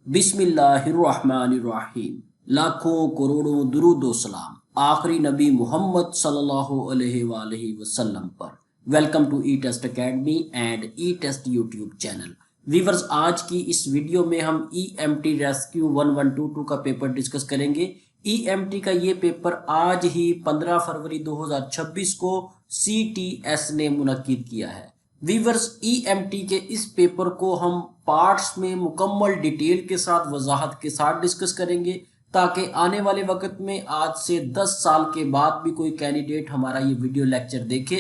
बिस्मिल्लाहिर्रहमानिर्रहीम। लाखों करोड़ों दुरूद व सलाम आखिरी नबी मोहम्मद सल्लल्लाहु अलैहि वसल्लम पर। Welcome to E test academy and E test YouTube channel. Viewers, आज की इस वीडियो में हम EMT रेस्क्यू 1122 का पेपर डिस्कस करेंगे। EMT का ये पेपर आज ही 15 फरवरी 2026 को CTS ने मुनक्किद किया है। वीवर्स, EMT के इस पेपर को हम पार्ट्स में मुकम्मल डिटेल के साथ वजाहत के साथ डिस्कस करेंगे ताकि आने वाले वक्त में आज से 10 साल के बाद भी कोई कैंडिडेट हमारा ये वीडियो लेक्चर देखे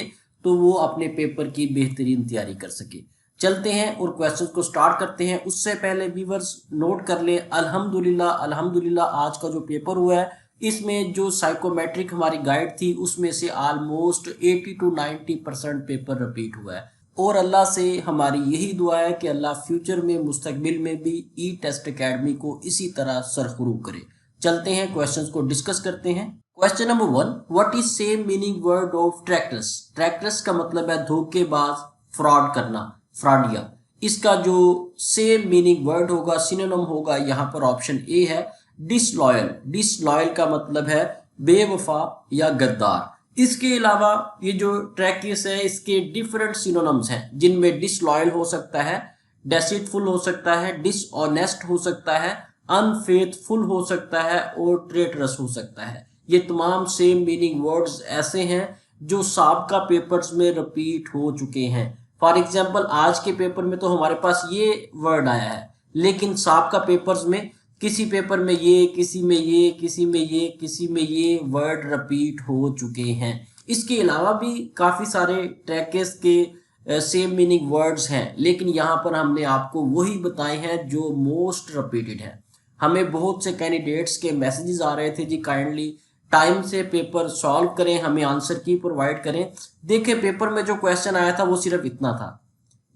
तो वो अपने पेपर की बेहतरीन तैयारी कर सके। चलते हैं और क्वेश्चंस को स्टार्ट करते हैं। उससे पहले वीवर्स नोट कर ले, अल्हम्दुलिल्लाह आज का जो पेपर हुआ है इसमें जो साइकोमेट्रिक हमारी गाइड थी उसमें से ऑलमोस्ट 80 to 90% पेपर रिपीट हुआ है और अल्लाह से हमारी यही दुआ है कि अल्लाह फ्यूचर में मुस्तकबिल में भी ई टेस्ट अकेडमी को इसी तरह सरखरू करे। चलते हैं क्वेश्चंस को डिस्कस करते हैं। Question number 1, what is same meaning word of tractors. Tractors का मतलब है धोखेबाज, फ्रॉड करना, फ्रॉडिया। इसका जो सेम मीनिंग वर्ड होगा, सिनोनिम होगा, यहाँ पर ऑप्शन ए है डिसलॉयल। डिसलॉयल का मतलब है बेवफा या गद्दार। इसके अलावा ये जो ट्रैकिस है इसके डिफरेंट सिनोनिम्स हैं जिनमें डिसलॉयल हो सकता है, डेसिटफुल हो सकता है, डिसऑनेस्ट हो सकता है, अनफेथफुल हो सकता है और ट्रेटरस हो सकता है। ये तमाम सेम मीनिंग वर्ड्स ऐसे हैं जो साबका पेपर्स में रिपीट हो चुके हैं। फॉर एग्जाम्पल आज के पेपर में तो हमारे पास ये वर्ड आया है, लेकिन साबका पेपर्स में किसी पेपर में ये, किसी में ये, किसी में ये, किसी में ये वर्ड रिपीट हो चुके हैं। इसके अलावा भी काफ़ी सारे ट्रैकेस के सेम मीनिंग वर्ड्स हैं, लेकिन यहाँ पर हमने आपको वही बताए हैं जो मोस्ट रिपीटेड है। हमें बहुत से कैंडिडेट्स के मैसेजेस आ रहे थे, जी काइंडली टाइम से पेपर सॉल्व करें, हमें आंसर की प्रोवाइड करें। देखिए पेपर में जो क्वेश्चन आया था वो सिर्फ इतना था,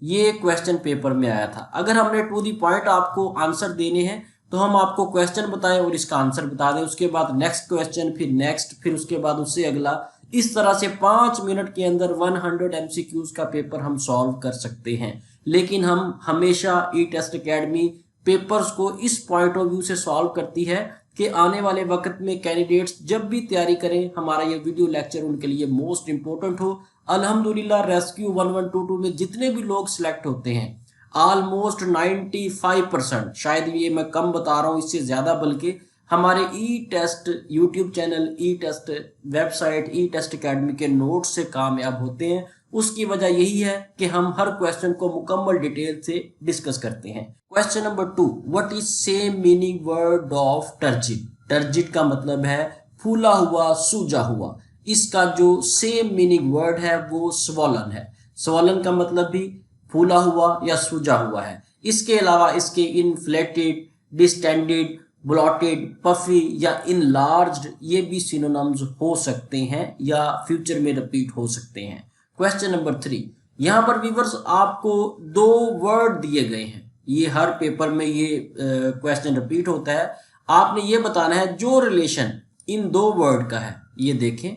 ये क्वेश्चन पेपर में आया था। अगर हमने टू दी पॉइंट आपको आंसर देने हैं तो हम आपको क्वेश्चन बताएं और इसका आंसर बता दें, उसके बाद नेक्स्ट क्वेश्चन, फिर नेक्स्ट, फिर उसके बाद उससे अगला। इस तरह से 5 मिनट के अंदर 100 MCQs का पेपर हम सॉल्व कर सकते हैं। लेकिन हम हमेशा ई टेस्ट अकेडमी पेपर्स को इस पॉइंट ऑफ व्यू से सॉल्व करती है कि आने वाले वक्त में कैंडिडेट्स जब भी तैयारी करें हमारा ये वीडियो लेक्चर उनके लिए मोस्ट इंपॉर्टेंट हो। अल्हम्दुलिल्लाह रेस्क्यू 1122 में जितने भी लोग सिलेक्ट होते हैं ऑलमोस्ट 95%, शायद ये मैं कम बता रहा हूँ, इससे ज़्यादा, बल्कि हमारे ई टेस्ट यूट्यूब चैनल, ई टेस्ट वेबसाइट, ई टेस्ट अकेडमी के नोट्स से कामयाब होते हैं। उसकी वजह यही है कि हम हर क्वेश्चन को मुकम्मल डिटेल से डिस्कस करते हैं। Question number 2, what is same meaning word of turgid. Turgid का मतलब है फूला हुआ, सूजा हुआ। इसका जो सेम मीनिंग वर्ड है वो स्वॉलन है। स्वॉलन का मतलब भी फूला हुआ या सूजा हुआ है। इसके अलावा इसके इन्फ्लेटेड, डिस्टेंडेड, ब्लॉटेड, पफी या इनलार्ज्ड ये भी सिनोनिम्स हो सकते हैं या फ्यूचर में रिपीट हो सकते हैं। क्वेश्चन नंबर 3, यहाँ पर व्यूअर्स आपको 2 वर्ड दिए गए हैं। ये हर पेपर में ये क्वेश्चन रिपीट होता है। आपने ये बताना है जो रिलेशन इन 2 वर्ड का है। ये देखें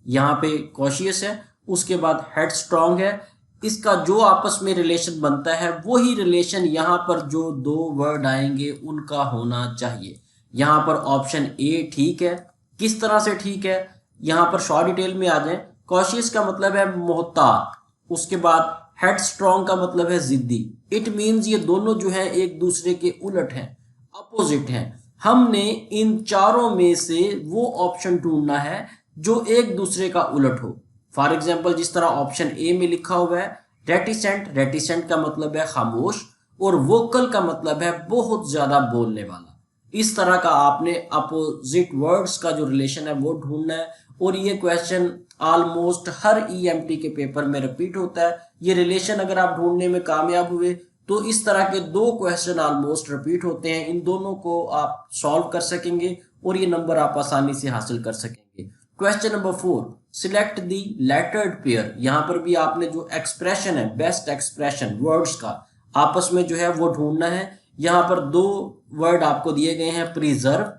यहाँ पे कॉशियस है, उसके बाद हेड स्ट्रॉन्ग है। इसका जो आपस में रिलेशन बनता है वही रिलेशन यहाँ पर जो 2 वर्ड आएंगे उनका होना चाहिए। यहाँ पर ऑप्शन ए ठीक है। किस तरह से ठीक है, यहाँ पर शॉर्ट डिटेल में आ जाए। कॉशियस का मतलब है मोहतात, उसके बाद हेड स्ट्रॉन्ग का मतलब है जिद्दी। इट मीन्स ये दोनों जो है एक दूसरे के उलट हैं, अपोजिट हैं। हमने इन चारों में से वो ऑप्शन ढूंढना है जो एक दूसरे का उलट हो। फॉर एग्जाम्पल जिस तरह ऑप्शन ए में लिखा हुआ है रेटिसेंट, रेटिसेंट का मतलब है खामोश और वोकल का मतलब है बहुत ज्यादा बोलने वाला। इस तरह का आपने अपोजिट वर्ड्स का जो रिलेशन है वो ढूंढना है और ये क्वेश्चन ऑलमोस्ट हर EMT के पेपर में रिपीट होता है। ये रिलेशन अगर आप ढूंढने में कामयाब हुए तो इस तरह के 2 क्वेश्चन ऑलमोस्ट रिपीट होते हैं। इन दोनों को आप सॉल्व कर सकेंगे और ये नंबर आप आसानी से हासिल कर सकेंगे। Question number 4, select the lettered pair. यहाँ पर भी आपने जो एक्सप्रेशन है, बेस्ट एक्सप्रेशन वर्ड्स का आपस में जो है वो ढूंढना है। यहाँ पर 2 वर्ड आपको दिए गए हैं, प्रिजर्व,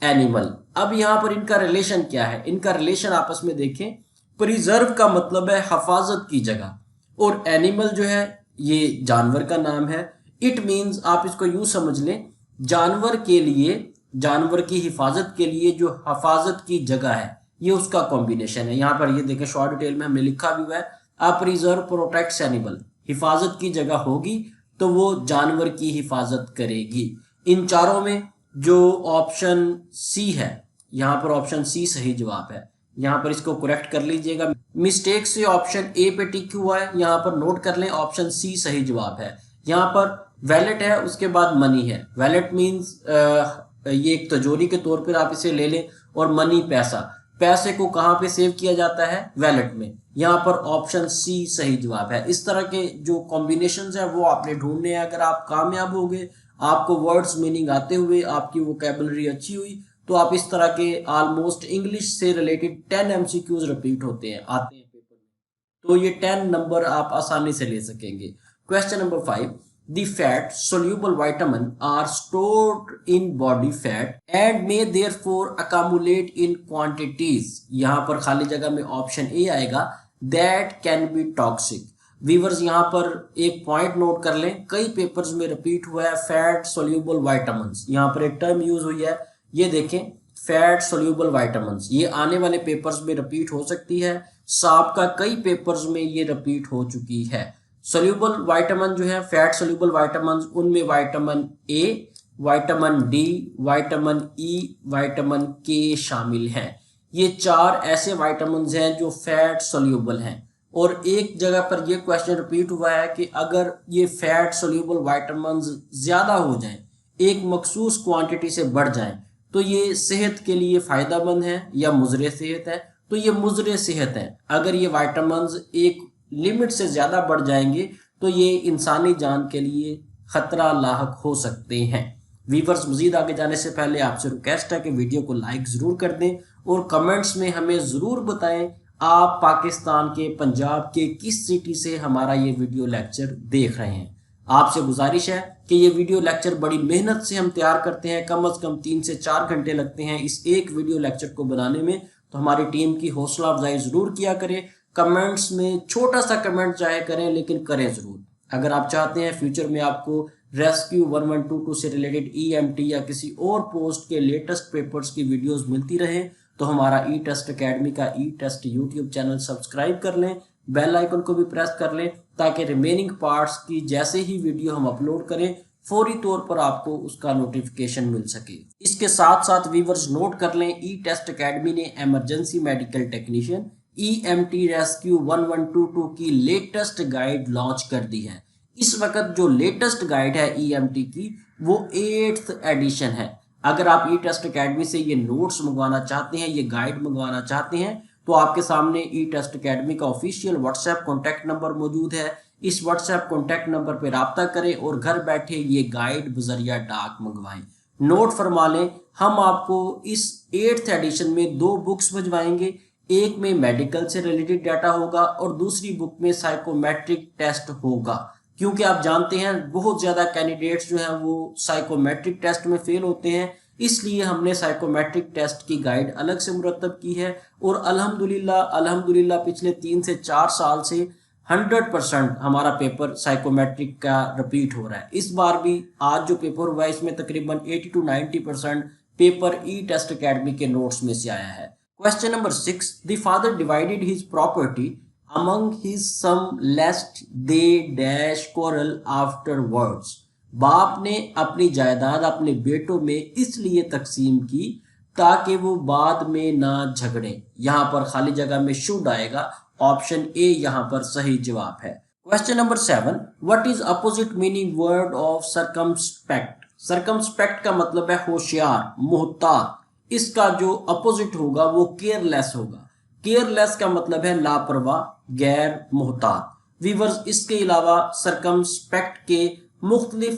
एनिमल। अब यहाँ पर इनका रिलेशन क्या है, इनका रिलेशन आपस में देखें। प्रिजर्व का मतलब है हिफाजत की जगह और एनिमल जो है ये जानवर का नाम है। इट मीन्स आप इसको यूं समझ लें जानवर के लिए, जानवर की हिफाजत के लिए जो हिफाजत की जगह है, ये उसका कॉम्बिनेशन है। यहाँ पर ये देखें शॉर्ट डिटेल में हमने लिखा भी हुआ है, अ प्रिजर्व प्रोटेक्ट्स एनिमल, हिफाजत की जगह होगी तो वो जानवर की हिफाजत करेगी। इन चारों में जो ऑप्शन सी है, यहाँ पर ऑप्शन सी सही जवाब है। यहाँ पर इसको करेक्ट कर लीजिएगा, मिस्टेक से ऑप्शन ए पे टिक हुआ है, यहाँ पर नोट कर लें ऑप्शन सी सही जवाब है। यहाँ पर वैलेट है, उसके बाद मनी है। वैलेट मीन्स ये एक तिजोरी के तौर पर आप इसे ले लें, और मनी पैसा, पैसे को कहाँ पे सेव किया जाता है, वैलेट में। यहाँ पर ऑप्शन सी सही जवाब है। इस तरह के जो कॉम्बिनेशंस है वो आपने ढूंढने हैं। अगर आप कामयाब हो गए, आपको वर्ड्स मीनिंग आते हुए, आपकी वोकैबुलरी अच्छी हुई, तो आप इस तरह के ऑलमोस्ट इंग्लिश से रिलेटेड 10 एमसीक्यूज रिपीट आते हैं पेपर में, तो ये 10 नंबर आप आसानी से ले सकेंगे। Question number 5, the fat soluble vitamin are stored in body fat and may therefore accumulate in quantities। यहां पर खाली जगह में ऑप्शन ए आएगा, that can be toxic। Viewers यहाँ पर एक पॉइंट नोट कर लें, कई पेपर्स में रिपीट हुआ है फैट सोल्यूबल वाइटामिन्स। यहाँ पर एक टर्म यूज हुई है, ये देखें फैट सोल्यूबल वाइटामिन्स, ये आने वाले पेपर्स में रिपीट हो सकती है। साबका कई पेपर्स में ये रिपीट हो चुकी है। सोल्यूबल वाइटामिन जो है, फैट सोल्यूबल वाइटामिन, उनमें vitamin A, vitamin D, vitamin E, vitamin के शामिल हैं। ये 4 ऐसे विटामिन हैं जो फैट सोल्यूबल हैं। और एक जगह पर यह क्वेश्चन रिपीट हुआ है कि अगर ये फैट सोल्यूबल विटामिन ज्यादा हो जाएं, एक मखसूस क्वांटिटी से बढ़ जाएं, तो ये सेहत के लिए फायदेमंद है या मुजरे सेहत है? तो ये मुजरे सेहत है। अगर ये विटामिन एक लिमिट से ज्यादा बढ़ जाएंगे तो ये इंसानी जान के लिए खतरा लाहक हो सकते हैं। वीवर्स, मजीद आगे जाने से पहले आपसे रिक्वेस्ट है कि वीडियो को लाइक जरूर कर दें और कमेंट्स में हमें जरूर बताएं आप पाकिस्तान के पंजाब के किस सिटी से हमारा ये वीडियो लेक्चर देख रहे हैं। आपसे गुजारिश है कि ये वीडियो लेक्चर बड़ी मेहनत से हम तैयार करते हैं, कम से कम 3 से 4 घंटे लगते हैं इस एक वीडियो लेक्चर को बनाने में। तो हमारी टीम की हौसला अफजाई जरूर किया करें, कमेंट्स में छोटा सा कमेंट चाहे करें, लेकिन करें जरूर। अगर आप चाहते हैं फ्यूचर में आपको रेस्क्यू 1122 से रिलेटेड ईएमटी या किसी और पोस्ट के लेटेस्ट पेपर्स की वीडियोस मिलती रहे, तो हमारा ई टेस्ट अकेडमी का ई टेस्ट यूट्यूब चैनल सब्सक्राइब कर लें, बेल आइकन को भी प्रेस कर लें, ताकि रिमेनिंग पार्ट्स की जैसे ही वीडियो हम अपलोड करें फौरी तौर पर आपको उसका नोटिफिकेशन मिल सके। इसके साथ साथ व्यूअर्स नोट कर लें, ई टेस्ट अकेडमी ने emergency medical technician EMT rescue 1122 की लेटेस्ट गाइड लॉन्च कर दी है। इस वक्त जो लेटेस्ट गाइड है ईएमटी की, वो 8th एडिशन है। अगर आप ई टेस्ट अकेडमी से ये नोट्स मंगवाना चाहते हैं, ये गाइड मंगवाना चाहते हैं, तो आपके सामने ई टेस्ट अकेडमी का ऑफिशियल व्हाट्सएप कॉन्टैक्ट नंबर मौजूद है। इस व्हाट्सएप कॉन्टैक्ट नंबर पर राब्ता करें और घर बैठे ये गाइड बजरिया डाक मंगवाएं। नोट फरमा लें, हम आपको इस 8th एडिशन में 2 बुक्स भिजवाएंगे। एक में मेडिकल से रिलेटेड डाटा होगा और दूसरी बुक में साइकोमेट्रिक टेस्ट होगा, क्योंकि आप जानते हैं बहुत ज्यादा कैंडिडेट्स जो हैं वो साइकोमेट्रिक टेस्ट में फेल होते हैं। इसलिए हमने साइकोमेट्रिक टेस्ट की गाइड अलग से मुरतब की है और अल्हम्दुलिल्लाह पिछले 3 से 4 साल से 100% हमारा पेपर साइकोमेट्रिक का रिपीट हो रहा है। इस बार भी आज जो पेपर हुआ है इसमें तकरीबन 80 to 90% paper E test academy के नोट्स में से आया है। Question number 6. The father divided his property among his son lest they dash quarrel afterwards. बाप ने अपनी जायदाद अपने बेटों में इसलिए तकसीम की ताकि वो बाद में ना झगड़े। यहाँ पर खाली जगह में शुड आएगा, ऑप्शन ए यहाँ पर सही जवाब है। Question number 7. What is opposite meaning word of circumspect? circumspect का मतलब है होशियार, मुहतात। इसका जो अपोजिट होगा वो केयरलेस होगा। केयरलेस का मतलब है लापरवाह, गैर मुहतात। वीवर्स, इसके अलावा सरकमस्पेक्ट के मुख्तलिफ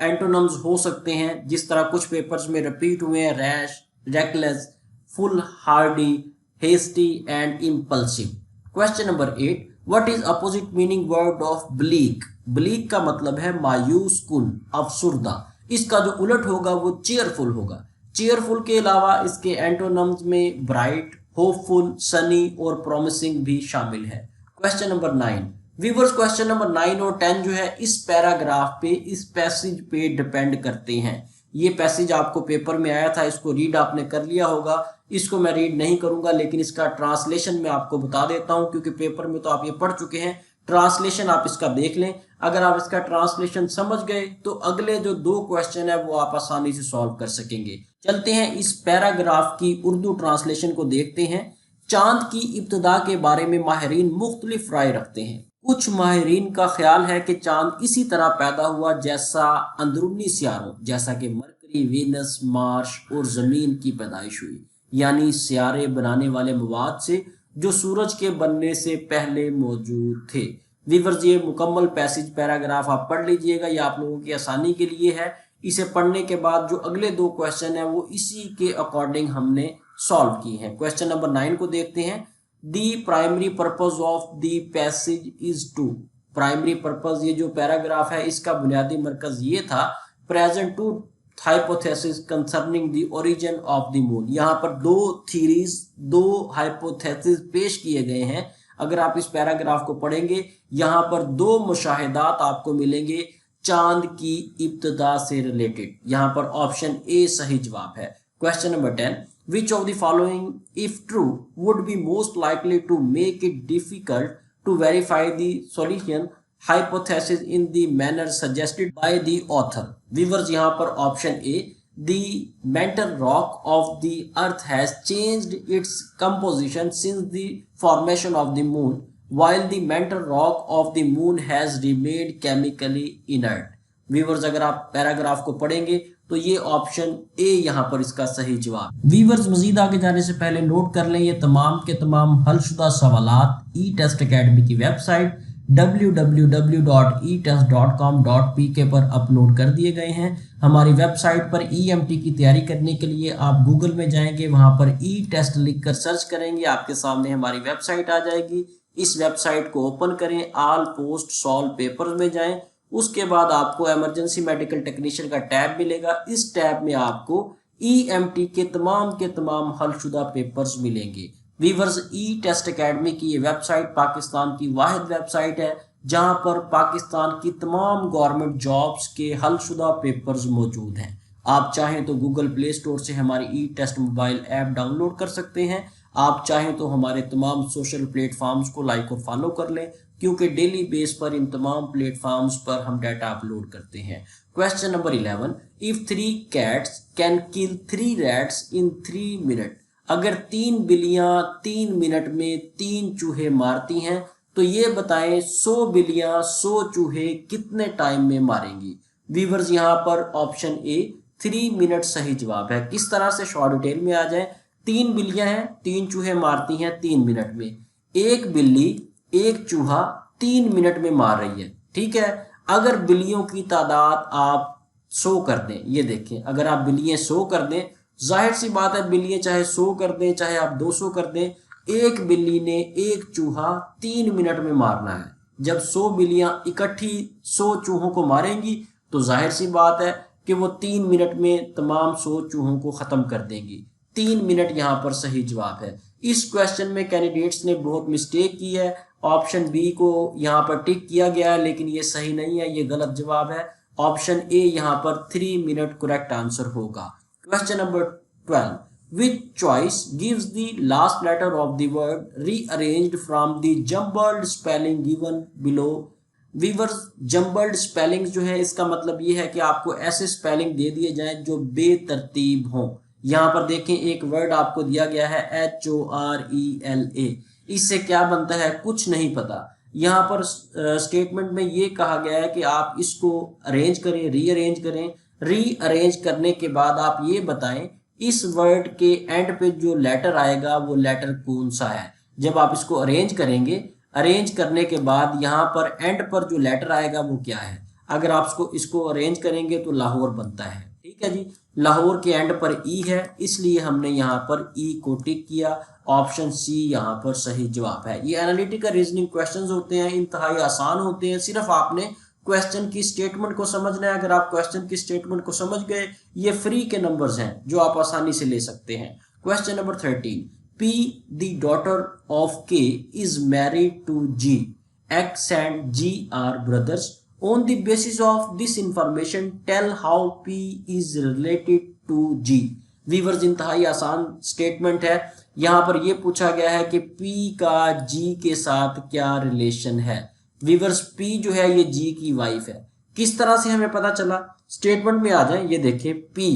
एंटोनम्स हो सकते हैं, जिस तरह कुछ पेपर्स में रिपीट हुए हैं, rash, reckless, foolhardy, hasty and impulsive. Question number 8. What is opposite meaning word of bleak? Bleak का मतलब है मायूस कुन, अफसुर्दा। इसका जो उलट होगा वो चेयरफुल होगा। चेयरफुल के अलावा इसके एंटोनम्स में ब्राइट, होपफुल, सनी और प्रॉमिसिंग भी शामिल है। Question number 9. Viewers question number 9 और 10 जो है इस पैराग्राफ पे, इस पैसेज पे डिपेंड करते हैं। ये पैसेज आपको पेपर में आया था, इसको रीड आपने कर लिया होगा। इसको मैं रीड नहीं करूंगा, लेकिन इसका ट्रांसलेशन मैं आपको बता देता हूं, क्योंकि पेपर में तो आप ये पढ़ चुके हैं। ट्रांसलेशन आप इसका देख लें। अगर आप इसका ट्रांसलेशन समझ गए तो अगले जो 2 क्वेश्चन है वो आप आसानी से सॉल्व कर सकेंगे। चलते हैं इस पैराग्राफ की उर्दू ट्रांसलेशन को देखते हैं। चांद की इब्तिदा के बारे में माहिरीन मुख्तलिफ राय रखते हैं। कुछ माहिरीन का ख्याल है कि चांद इसी तरह पैदा हुआ जैसा अंदरूनी सियारों, जैसा कि मरकरी, वीनस, मार्स और जमीन की पैदाइश हुई, यानी सियारे बनाने वाले मवाद से जो सूरज के बनने से पहले मौजूद थे। व्यूअर्स ये मुकम्मल पैसेज पैराग्राफ आप पढ़ लीजिएगा, ये आप लोगों की आसानी के लिए है। इसे पढ़ने के बाद जो अगले 2 क्वेश्चन है वो इसी के अकॉर्डिंग हमने सॉल्व की है। क्वेश्चन नंबर 9 को देखते हैं। The primary purpose of the passage is to. Primary purpose, ये जो पैराग्राफ है इसका बुनियादी मरकज ये था, present two hypothesis concerning the origin of the moon. यहाँ पर 2 थीरीज, 2 हाइपोथेसिस पेश किए गए हैं। अगर आप इस पैराग्राफ को पढ़ेंगे, यहाँ पर 2 मुशाहिदात आपको मिलेंगे चांद की इब्तिदा से रिलेटेड। यहाँ पर ऑप्शन ए सही जवाब है। Question number 10, which of the following, if true, would be most likely to make it difficult to verify the solution hypothesis in the manner suggested by the author? Viewers यहाँ पर option A, the mantle rock of the earth has changed its composition since the formation of the moon, while the mantle rock of the moon has remained chemically inert. Viewers अगर आप paragraph को पढ़ेंगे तो ये option A यहाँ पर इसका सही जवाब। व्यूअर्स मजीद आगे जाने से पहले नोट कर लें, ये तमाम के तमाम हलशुदा सवालात ई टेस्ट अकेडमी की वेबसाइट www.etest.com.pk पर अपलोड कर दिए गए हैं। हमारी वेबसाइट पर ईएमटी की तैयारी करने के लिए आप गूगल में जाएंगे, वहां पर ई टेस्ट लिख कर सर्च करेंगे, आपके सामने हमारी वेबसाइट आ जाएगी। इस वेबसाइट को ओपन करें, ऑल पोस्ट सॉल्व पेपर्स में जाएं, उसके बाद आपको इमरजेंसी मेडिकल टेक्नीशियन का टैब मिलेगा। इस टैब में आपको ईएमटी के तमाम हलशुदा पेपर्स मिलेंगे। व्यूअर्स ई टेस्ट अकेडमी की ये वेबसाइट पाकिस्तान की वाहिद वेबसाइट है जहां पर पाकिस्तान की तमाम गवर्नमेंट जॉब्स के हलशुदा पेपर्स मौजूद हैं। आप चाहें तो गूगल प्ले स्टोर से हमारी ई टेस्ट मोबाइल ऐप डाउनलोड कर सकते हैं। आप चाहें तो हमारे तमाम सोशल प्लेटफॉर्म्स को लाइक और फॉलो कर लें, क्योंकि डेली बेस पर इन तमाम प्लेटफॉर्म्स पर हम डाटा अपलोड करते हैं। Question number 11, if 3 cats can kill 3 rats in 3 minute. अगर 3 बिल्लियां 3 मिनट में 3 चूहे मारती हैं तो ये बताएं 100 बिल्लियां 100 चूहे कितने टाइम में मारेंगी। व्यूअर्स यहाँ पर ऑप्शन ए 3 मिनट सही जवाब है। किस तरह से शॉर्ट डिटेल में आ जाए। 3 बिल्लियां हैं, 3 चूहे मारती हैं 3 मिनट में। एक बिल्ली एक चूहा 3 मिनट में मार रही है, ठीक है। अगर बिल्लियों की तादाद आप 100 कर दें, ये देखें, अगर आप बिल्लियां 100 कर दें, जाहिर सी बात है बिल्लियां चाहे 100 कर दें चाहे आप 200 कर दें, एक बिल्ली ने एक चूहा 3 मिनट में मारना है। जब 100 बिल्लियां इकट्ठी 100 चूहों को मारेंगी तो जाहिर सी बात है कि वो 3 मिनट में तमाम 100 चूहों को खत्म कर देंगी। 3 मिनट यहाँ पर सही जवाब है। इस क्वेश्चन में कैंडिडेट्स ने बहुत मिस्टेक की है। ऑप्शन बी को यहाँ पर टिक किया गया है, लेकिन ये सही नहीं है, ये गलत जवाब है। ऑप्शन ए यहाँ पर 3 मिनट करेक्ट आंसर होगा। Question number 12, which choice gives the last letter of the word rearranged from the jumbled spelling given below? Viewers jumbled spelling जो है इसका मतलब ये है कि आपको ऐसे स्पेलिंग दे दिए जाएं जो बेतरतीब हों। यहाँ पर देखें एक वर्ड आपको दिया गया है HORELA, इससे क्या बनता है कुछ नहीं पता। यहाँ पर स्टेटमेंट में ये कहा गया है कि आप इसको अरेंज करें, रीअरेंज करें। रीअरेंज करने के बाद आप ये बताएं इस वर्ड के एंड पे जो लेटर आएगा वो लेटर कौन सा है। जब आप इसको अरेंज करेंगे, अरेंज करने के बाद यहाँ पर एंड पर जो लेटर आएगा वो क्या है। अगर आप इसको अरेंज करेंगे तो लाहौर बनता है, ठीक है जी। लाहौर के एंड पर ई है, इसलिए हमने यहाँ पर ई को टिक किया। ऑप्शन सी यहाँ पर सही जवाब है। ये एनालिटिकल रीजनिंग क्वेश्चंस होते हैं, इंतहाई आसान होते हैं। सिर्फ आपने क्वेश्चन की स्टेटमेंट को समझना है। अगर आप क्वेश्चन की स्टेटमेंट को समझ गए, ये फ्री के नंबर्स हैं जो आप आसानी से ले सकते हैं। Question number 13, P, the daughter of K, is married to G X and G are brothers. On the basis of this information, tell how P is related to G. Viewers इंतहाई आसान स्टेटमेंट है। यहाँ पर ये पूछा गया है कि P का G के साथ क्या रिलेशन है। वीवर्स P जो है ये G की वाइफ है। किस तरह से हमें पता चला, स्टेटमेंट में आ जाए। ये देखिए P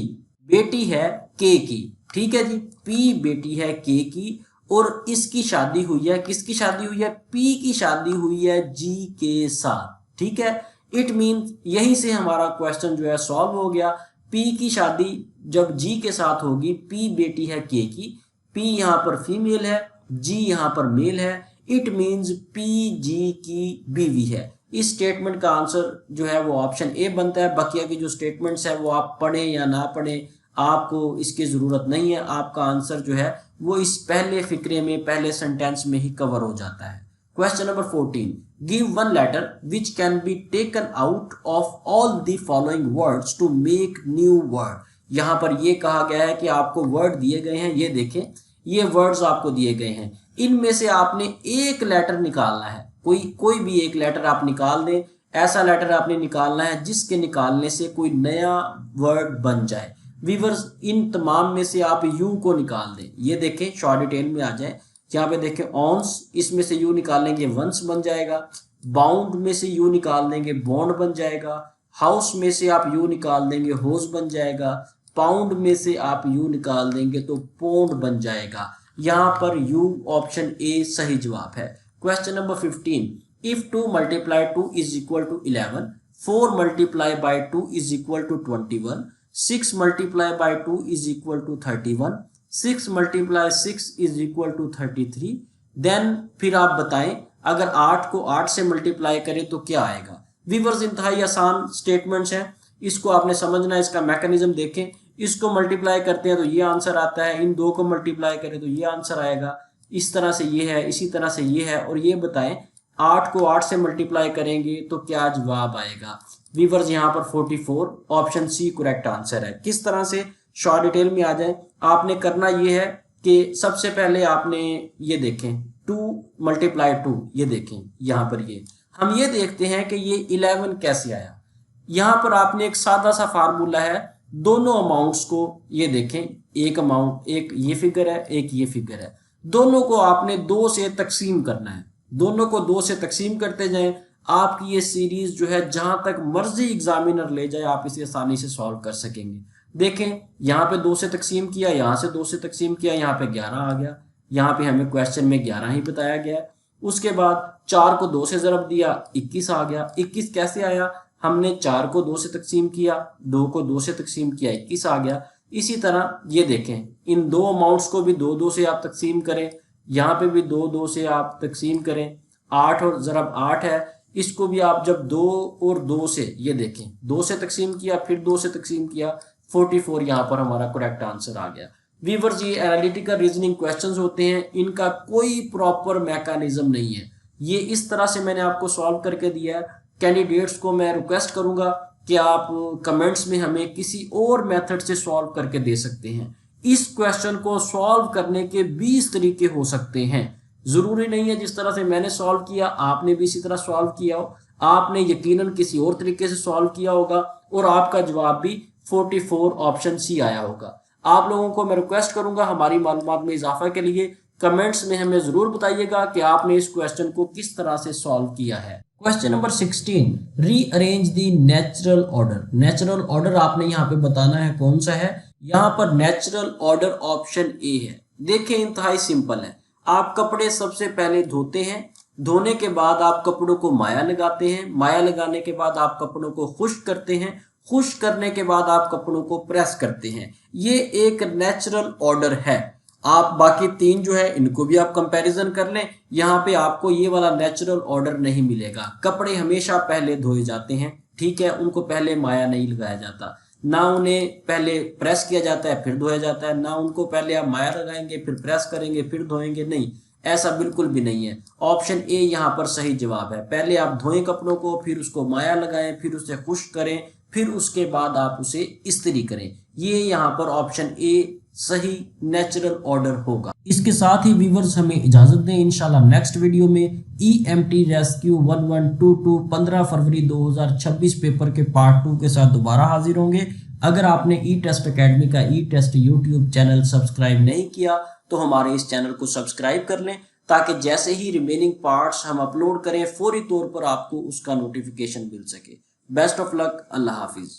बेटी है K की, ठीक है जी, P बेटी है K की और इसकी शादी हुई है, किसकी शादी हुई है, P की शादी हुई है G के साथ, ठीक है। इट मीन यहीं से हमारा क्वेश्चन जो है सॉल्व हो गया। P की शादी जब G के साथ होगी, P बेटी है K की, P यहाँ पर फीमेल है, G यहाँ पर मेल है, इट मीन्स P G की बीवी है। इस स्टेटमेंट का आंसर जो है वो ऑप्शन ए बनता है। बकिया की जो स्टेटमेंट्स है वो आप पढ़ें या ना पढ़ें, आपको इसकी जरूरत नहीं है। आपका आंसर जो है वो इस पहले फिक्रे में, पहले सेंटेंस में ही कवर हो जाता है। Question number 14, give one letter which can be taken out of all the following words to make new word. यहाँ पर ये कहा गया है कि आपको वर्ड दिए गए हैं, ये देखें ये वर्ड्स आपको दिए गए हैं, इनमें से आपने एक लेटर निकालना है। कोई भी एक लेटर आप निकाल दें, ऐसा लेटर आपने निकालना है जिसके निकालने से कोई नया वर्ड बन जाए। वीवर्स इन तमाम में से आप यू को निकाल दें। ये देखें शॉर्ट डिटेल में आ जाए, यहाँ पे देखें ऑन्स, इसमें से यू निकालेंगे वंस बन जाएगा। बाउंड में से यू निकाल देंगे बॉन्ड बन जाएगा। हाउस में से आप यू निकाल देंगे होस बन जाएगा। पाउंड में से आप यू निकाल देंगे तो पोंड बन जाएगा। यहाँ पर यू ऑप्शन ए सही जवाब है। Question number 15, if 2 multiply 2 is equal to 11, 4 multiply by 2 is equal to 21, 6 multiply by 2 is equal to 31, 6 multiply 6 is equal to 33, then फिर आप बताएं अगर 8 को 8 से मल्टीप्लाई करें तो क्या आएगा। वीवर्स इंतहाई आसान स्टेटमेंट्स हैं, इसको आपने समझना है, इसका मैकेनिज्म देखें। इसको मल्टीप्लाई करते हैं तो ये आंसर आता है, इन दो को मल्टीप्लाई करें तो ये आंसर आएगा, इस तरह से ये है, इसी तरह से ये है, और ये बताएं 8 को 8 से मल्टीप्लाई करेंगे तो क्या जवाब आएगा। वीवर्स यहाँ पर 44 ऑप्शन सी करेक्ट आंसर है। किस तरह से, शॉर्ट डिटेल में आ जाए। आपने करना ये है कि सबसे पहले आपने ये देखें 2 मल्टीप्लाई 2, ये देखें यहाँ पर ये हम ये देखते हैं कि ये 11 कैसे आया। यहाँ पर आपने एक सादा सा फार्मूला है, दोनों अमाउंट्स को ये देखें, एक अमाउंट, एक ये फिगर है, एक ये फिगर है, दोनों को आपने 2 से तकसीम करना है। दोनों को 2 से तकसीम करते जाएं, आपकी ये सीरीज जो है जहां तक मर्जी एग्जामिनर ले जाए आप इसे आसानी से सॉल्व कर सकेंगे। देखें यहाँ पे 2 से तकसीम किया, यहाँ से 2 से तकसीम किया, यहाँ पे 11 आ गया, यहाँ पे हमें क्वेश्चन में 11 ही बताया गया है। उसके बाद 4 को 2 से ज़रब दिया, 21 आ गया। 21 कैसे आया, हमने 4 को 2 से तकसीम किया, 2 को 2 से तकसीम किया, 21 आ गया। इसी तरह ये देखें, इन दो अमाउंट्स को भी 2-2 से आप तकसीम करें, यहाँ पे भी 2-2 से आप तकसीम करें। 8 और ज़रब 8 है, इसको भी आप जब 2 और 2 से, ये देखें 2 से तकसीम किया, फिर 2 से तकसीम किया, 44 यहाँ पर हमारा करेक्ट आंसर आ गया। वीवर्स ये एनालिटिकल रीजनिंग क्वेश्चंस होते हैं, इनका कोई प्रॉपर मैकेनिज्म नहीं है। ये इस तरह से मैंने आपको सॉल्व करके दिया है। कैंडिडेट्स को मैं रिक्वेस्ट करूंगा कि आप कमेंट्स में हमें किसी और मेथड से सॉल्व करके दे सकते हैं। इस क्वेश्चन को सॉल्व करने के 20 तरीके हो सकते हैं, जरूरी नहीं है जिस तरह से मैंने सॉल्व किया आपने भी इसी तरह सॉल्व किया हो। आपने यकीनन किसी और तरीके से सॉल्व किया होगा और आपका जवाब भी 44 ऑप्शन सी आया होगा। आप लोगों को मैं रिक्वेस्ट करूंगा हमारी मालूमात में इजाफा के लिए कमेंट्स में हमें जरूर बताइएगा कि आपने इस क्वेश्चन को किस तरह से सॉल्व किया है। Question number 16, rearrange the natural order. Natural order आपने यहाँ पे बताना है कौन सा है। यहाँ पर नेचुरल ऑर्डर ऑप्शन ए है। देखिए इंतहाई सिंपल है, आप कपड़े सबसे पहले धोते हैं, धोने के बाद आप कपड़ों को माया लगाते हैं, माया लगाने के बाद आप कपड़ों को खुश्क करते हैं, खुश्क करने के बाद आप कपड़ों को प्रेस करते हैं। ये एक नेचुरल ऑर्डर है। आप बाकी 3 जो है इनको भी आप कंपैरिजन कर लें, यहाँ पे आपको ये वाला नेचुरल ऑर्डर नहीं मिलेगा। कपड़े हमेशा पहले धोए जाते हैं, ठीक है, उनको पहले माया नहीं लगाया जाता, ना उन्हें पहले प्रेस किया जाता है फिर धोया जाता है, ना उनको पहले आप माया लगाएंगे फिर प्रेस करेंगे फिर धोएंगे, नहीं, ऐसा बिल्कुल भी नहीं है। ऑप्शन ए यहाँ पर सही जवाब है। पहले आप धोएं कपड़ों को, फिर उसको माया लगाएं, फिर उसे खुश्क करें, फिर उसके बाद आप उसे इस्त्री करें। ये यहाँ पर ऑप्शन ए सही नेचुरल ऑर्डर होगा। इसके साथ ही व्यूअर्स हमें इजाजत दें, इंशाल्लाह नेक्स्ट वीडियो में EMT रेस्क्यू 1122 15 फरवरी 2026 पेपर के पार्ट 2 के साथ दोबारा हाजिर होंगे। अगर आपने ई टेस्ट अकेडमी का ई टेस्ट यूट्यूब चैनल सब्सक्राइब नहीं किया तो हमारे इस चैनल को सब्सक्राइब कर लें, ताकि जैसे ही रिमेनिंग पार्ट्स हम अपलोड करें फौरी तौर पर आपको उसका नोटिफिकेशन मिल सके। Best of luck, Allah Hafiz.